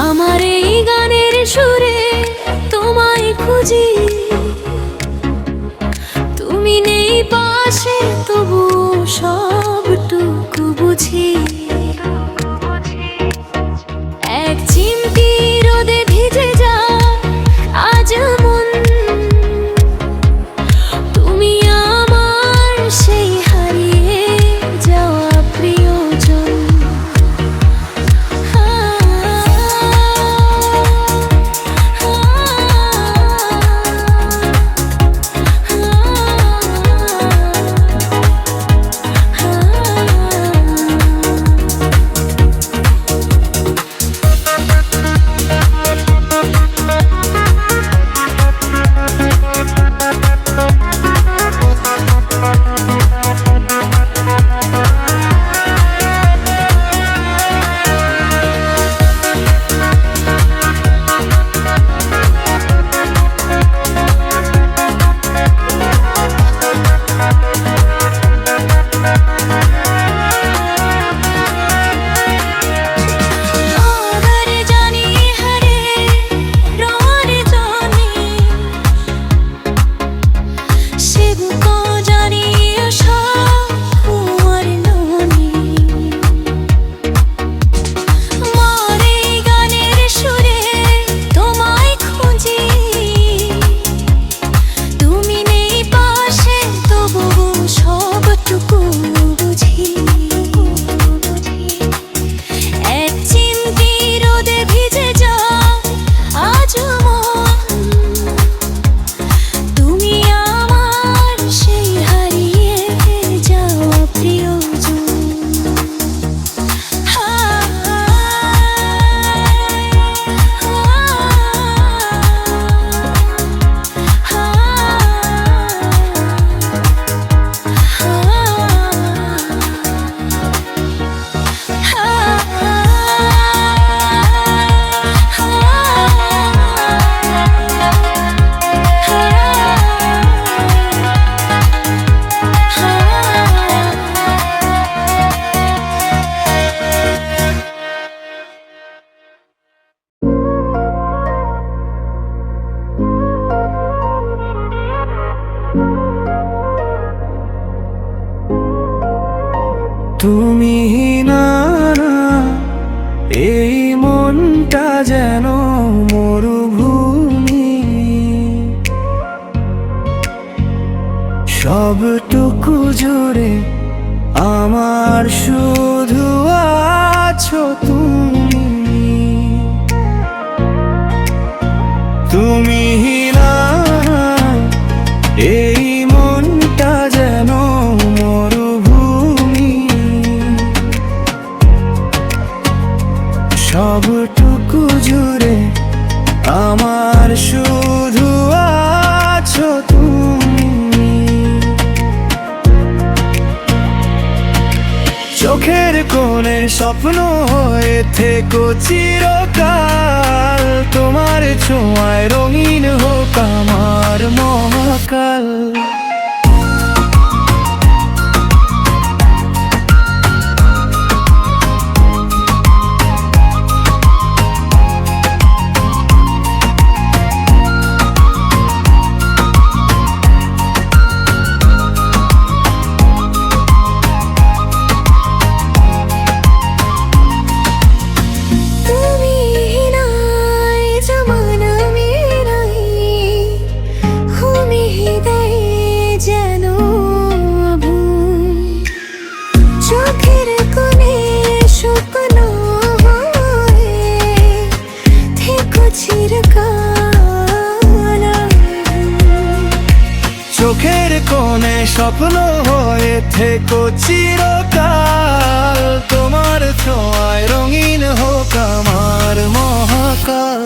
আমার এই গানের সুরে তোমায় খুঁজি, তুমি নেই পাশে তবু সবটুকু বুঝি। এক চিমটি রোদে ভিজে যায় আজ মন, তুমি আমার সেই হারিয়ে যাওয়া প্রিয়জন। তুমি না এই মনটা যেন মরুভূমি, সবটুকু জুড়ে আমার শুধু আছো তুমি। তুমি না এই মনটা যেন মরুভূমি, সবটুকু জুড়ে আমার শুধু আছো তুমি। চোখের কোণে স্বপ্ন হয়ে থেকো চিরকাল, তোমার ছোঁয়ায় রঙিন হোক আমার মহাকাল। চোখের কোণে স্বপ্ন হয়ে থেকো চিরকাল, তোমার ছোঁয়ায় রঙিন হোক আমার মহাকাল।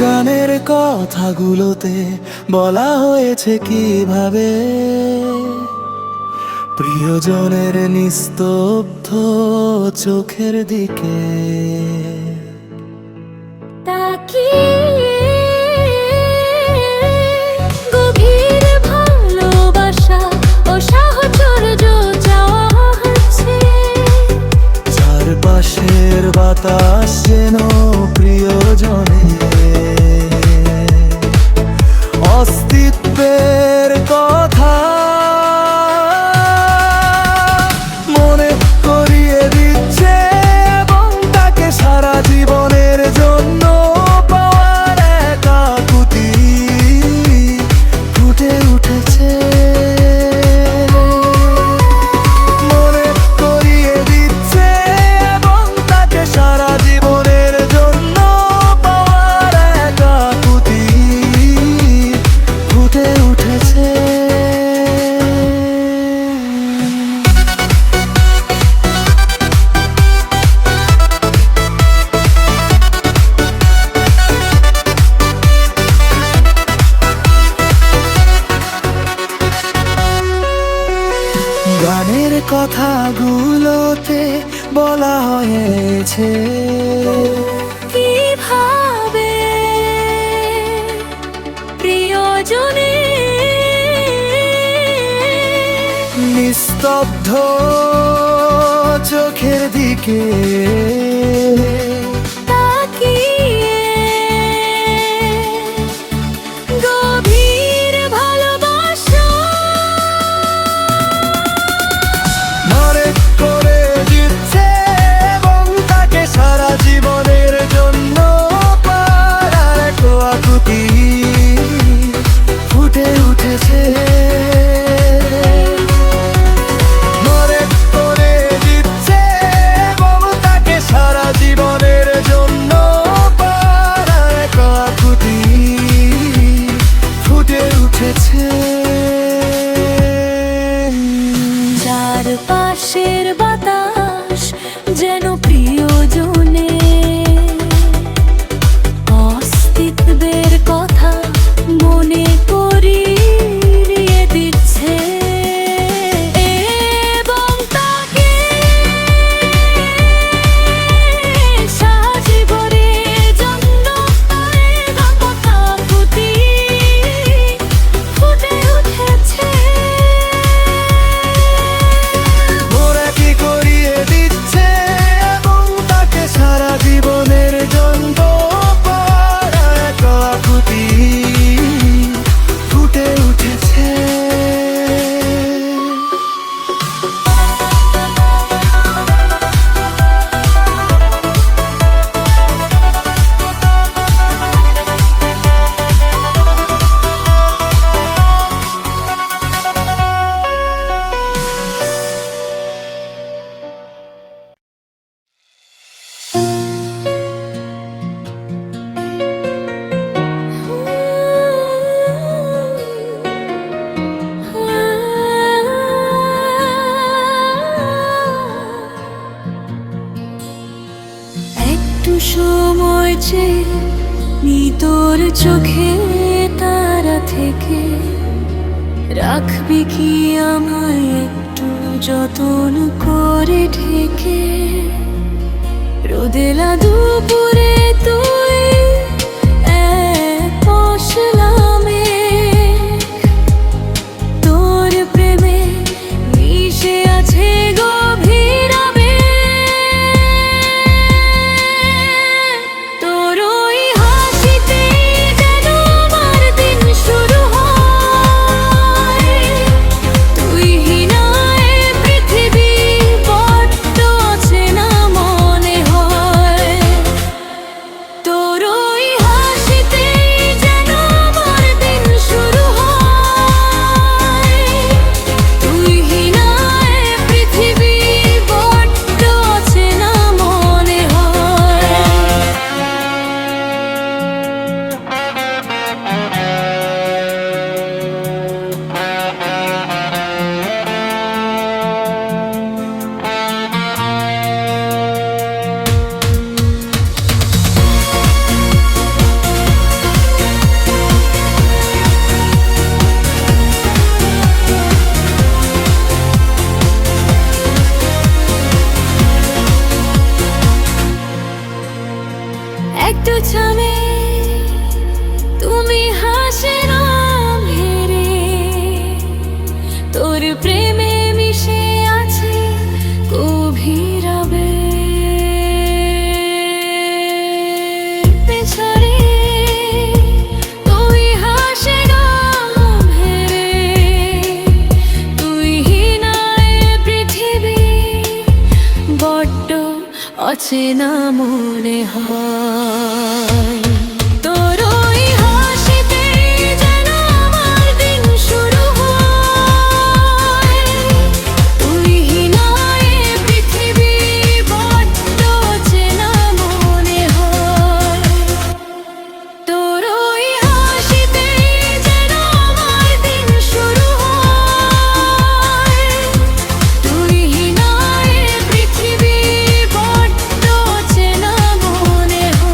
গানের কথাগুলোতে বলা হয়েছে কিভাবে প্রিয়জনের নিস্তব্ধ চোখের দিকে তাকিয়ে গভীর ভালোবাসা ও সাহচর্য চাওয়া হচ্ছে। চারপাশের বাতাস যেন প্রিয়জনের অস্তিত্বের কথা মনে করিয়ে দিচ্ছে এবং তাকে সারা জীবনের জন্য পাওয়ার একাকুতি ফুটে উঠেছে। মনে করিয়ে দিচ্ছে এবং তাকে সারা জীবনের জন্য পাওয়ার একাকুতি ফুটে উঠেছে। গানের কথাগুলোতে বলা হয়েছে কিভাবে প্রিয়জনে নিস্তব্ধ চোখের দিকে তাকিয়ে গভীর ভালোবাসা মনে করে দিচ্ছে এবং তাকে সারা জীবনের জন্য পাওয়ার একাকুতি ফুটে উঠেছে। মনে করে দিচ্ছে এবং তাকে সারা জীবনের জন্য পাওয়ার একাকুতি ফুটে উঠেছে। চারপাশের বাতাস যেন প্রিয়জনে অস্তিত্বের কথা মনে করিয়ে দিচ্ছে এবং তাকে সারাজীবনের জন্য একাকুতি ফুটে উঠেছে। ওরা কি করিয়ে দিচ্ছে এবং তাকে সারা জীবনের জন্য পাওয়ার একাকুতি ফুটে উঠেছে। একটু সময় চেয়ে নি তোর চোখে তারা থেকে রাখবি কি আমায় একটু যতন করে ঢেকে রোদেলা দুপুরে তুই এক পশলা মেঘ তোর প্রেমে মিশে আছে গভীর আবেগ। তোর ওই হাসিতে যেন আমার দিন শুরু হয়। তুইহীনা এ পৃথিবী বড্ড অচেনা মনে হয়। তোর অচেনা মনে হয়। তোর ওই হাসিতেই যেন আমার দিন শুরু হয়। তুইহীনায় পৃথিবী বড্ড অচেনা মনে হয়। তোর ওই হাসিতেই যেন আমার দিন শুরু হয়। তুইহীনায় পৃথিবী বড্ড অচেনা মনে হয়।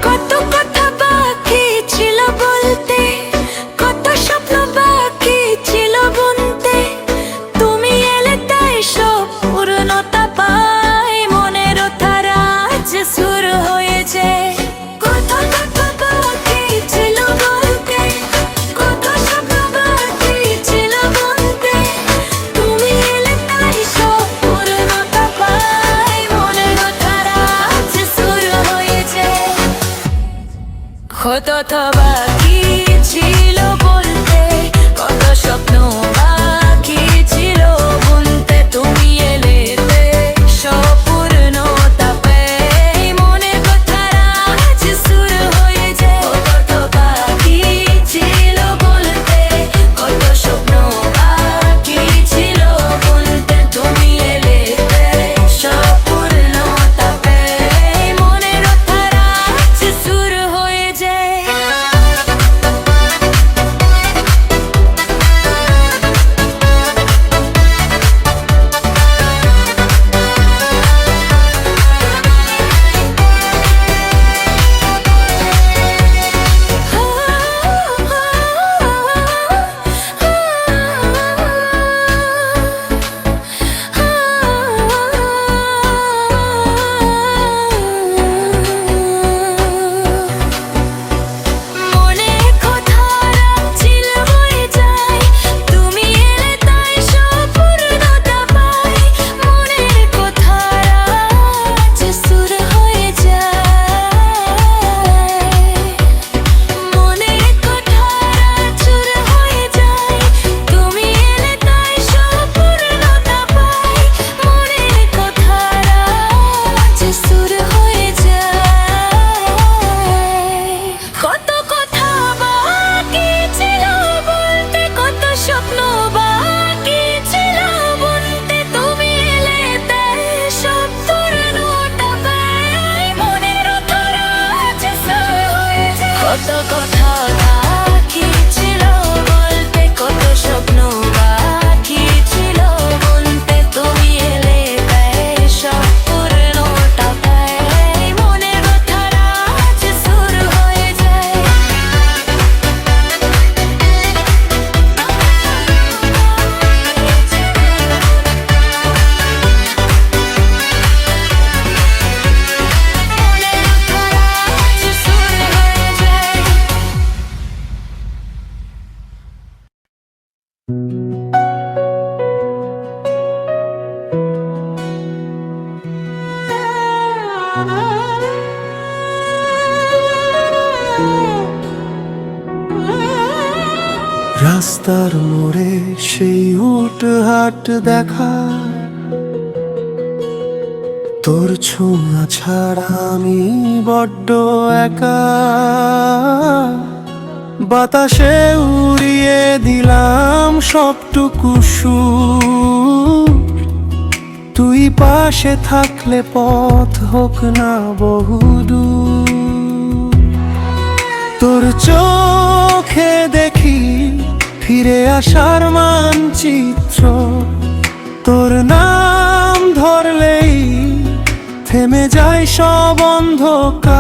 কত কথা বাকি ছিল বলতে, কত স্বপ্ন বাকি ছিল বুনতে, তুমি এলে তাই সব পূর্ণতা পায়। মনের ধারা আজ সুর হয়েছে। কত কথা বাকি ছিল বলতে, কত স্বপ্ন বাকি ছিল বুনতে, তুমি এলে তাই সব পূর্ণতা পায়। মনের ধারা আজ সুর হয়েছে। কত বাকি ছিল বলতে, কত স্বপ্ন বাকি ছিল বুনতে, তুমি এলে সব পূর্ণতা পেয়ে। মনের কথারা আজ সুর হয়েছে। কত বাকি ছিল বলতে, কত স্বপ্ন বাকি ছিল বুনতে, তুমি এলে সব পূর্ণতা পেয়ে। মনের কথারা আজ সুর হয়েছে। মনে কথারা ছিল হয়ে যায়, তুমি এলে তাই সব পূর্ণতা পায়। মনের কথারা আজ সুর হয়ে যায়। মনের কথারা সুর হয়ে যায়, তুমি এলে তাই সব পূর্ণতা পায়। মনের কথারা আজ সুর হয়ে যায়। কত কথা বাকি ছিল বলতে, কত স্বপ্ন বাকি ছিল বুনতে, তুমি এলে তাই সব পূর্ণতা পায়। মনের ধারা আজ সুর হয়েছে। কত কথা বাকি ছিল বলতে, কত স্বপ্ন বাকি ছিল বুনতে, তুমি এলে তাই সব পূর্ণতা পায়। মনের ধারা আজ সুর হয়ে যায়। মনের ধারা আজ সুর হয়ে যায়। রাস্তার মোড়ে সেই উট হাট দেখা, তোর ছোঁয়া ছাড়া আমি বড্ড একা। বাতাসে উড়িয়ে দিলাম সবটুকু সুর, তুই পাশে থাকলে পথ হোক না বহুদূর। তোর চোখে দেখি ফিরে আসার মানচিত্র, তোর নাম ধরলেই থেমে যায় সব অন্ধকার।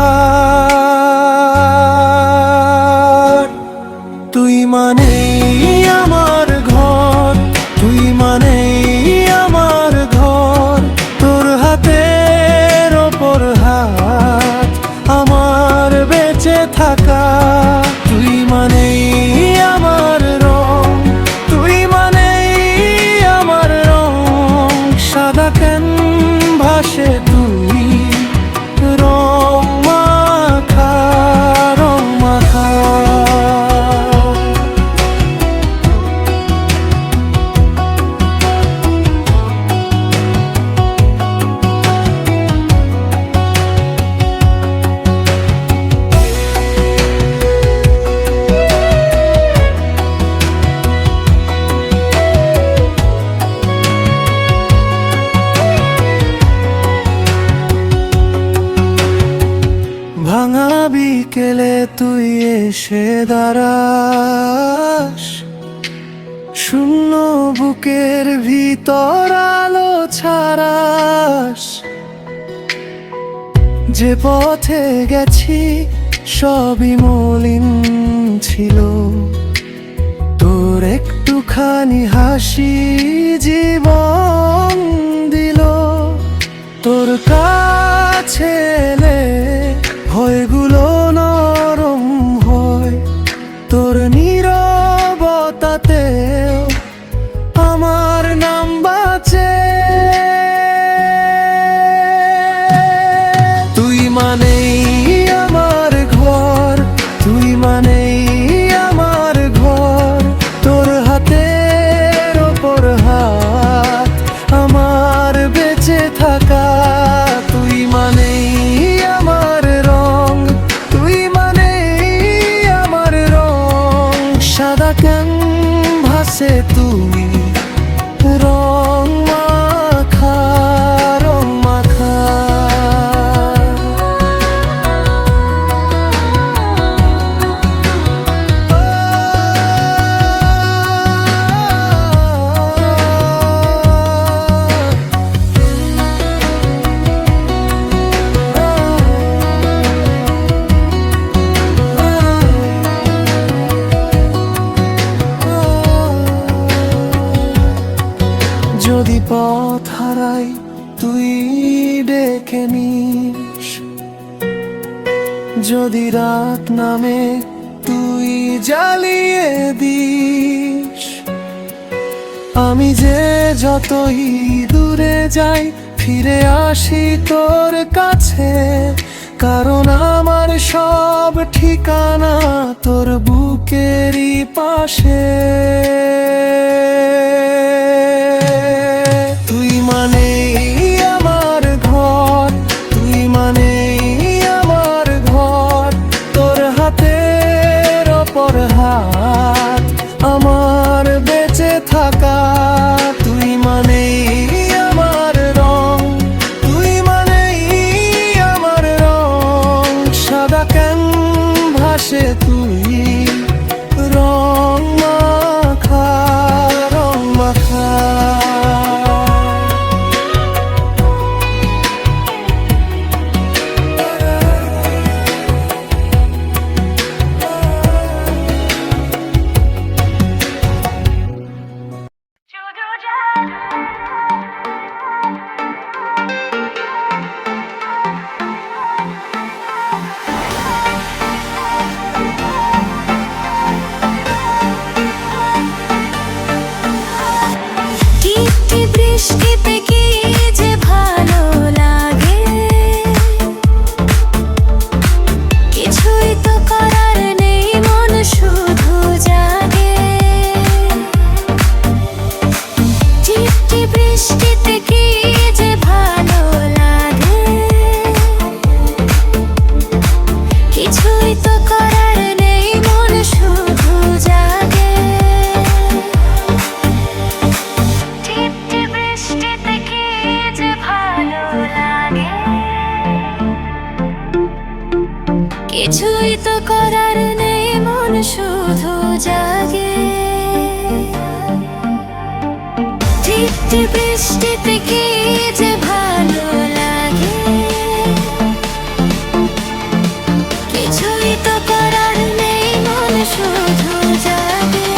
তুই মানেই আমার ঘর, তুই মানেই আমার ঘর, তোর হাতের ওপর হাত আমার বেঁচে থাকা। তুই মানেই আমার রং, তুই সাদা ক্যানভাসে তুই রং মাখা রং মাখা। ভাঙা বিকেলে তুই এসে দাঁড়াস, শূন্য বুকের ভিতর আলো ছাড়াস। যে পথে গেছি সবই মলিন ছিল, তোর একটুখানি হাসি জীবন দিল। তোর কাছে এলে ভয়গুলো নরম হয়, তোর নীরবতাতে আমার নাম বাঁচে। তুই মানেই আমার ঘর, তুই মানেই আমার ঘর। তোর হাতের ওপর হাত আমার বেঁচে থাকা। তুই মানেই আমার রং, তুই মানেই আমার রং। সাদা ক্যানভাসে তুই রং মাখা রং মাখা। যদি পথ হারাই তুই ডেকে নিস, যদি রাত নামে তুই জ্বালিয়ে দিস। আমি যে যতই দূরে যাই ফিরে আসি তোর কাছে, কারণ আমার সব ঠিকানা তোর বুকেরই পাশে। তুই মানেই আমার ঘর, তুই মানেই আমার ঘর। তোর হাতের ওপর হাত আমার বেঁচে থাকা। তুই মানেই আমার রং, তুই মানেই আমার রং। সাদা ক্যানভাসে তুই রং মাখা রং মাখা। টিপটি বৃষ্টিতে কি যে ভালো লাগে, কিছুই তো করার নেই মন শুধু জাগে। টিপটি বৃষ্টিতে কি যে ভালো লাগে, কিছুই তো করার নেই মন শুধু জাগে। টিপটি বৃষ্টিতে কি যে ভালো লাগে, কিছুই তো করার নেই মন শুধু জাগে। টিপটি বৃষ্টিতে কি যে ভালো লাগে, কিছুই তো করার নেই মন শুধু জাগে।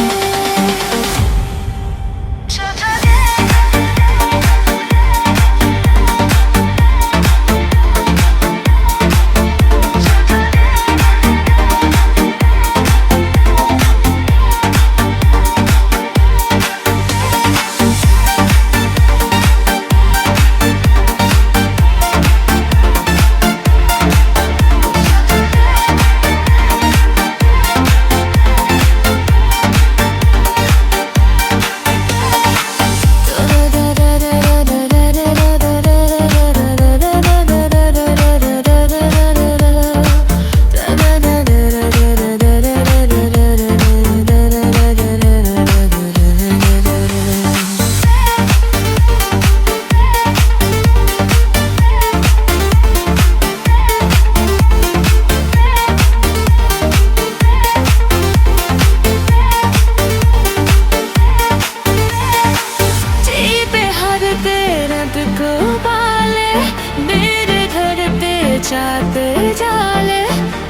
चाहते जाले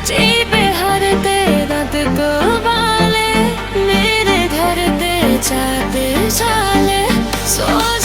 जी पे हरते दांत तो बाले मेरे धरते चाहते चाले सोच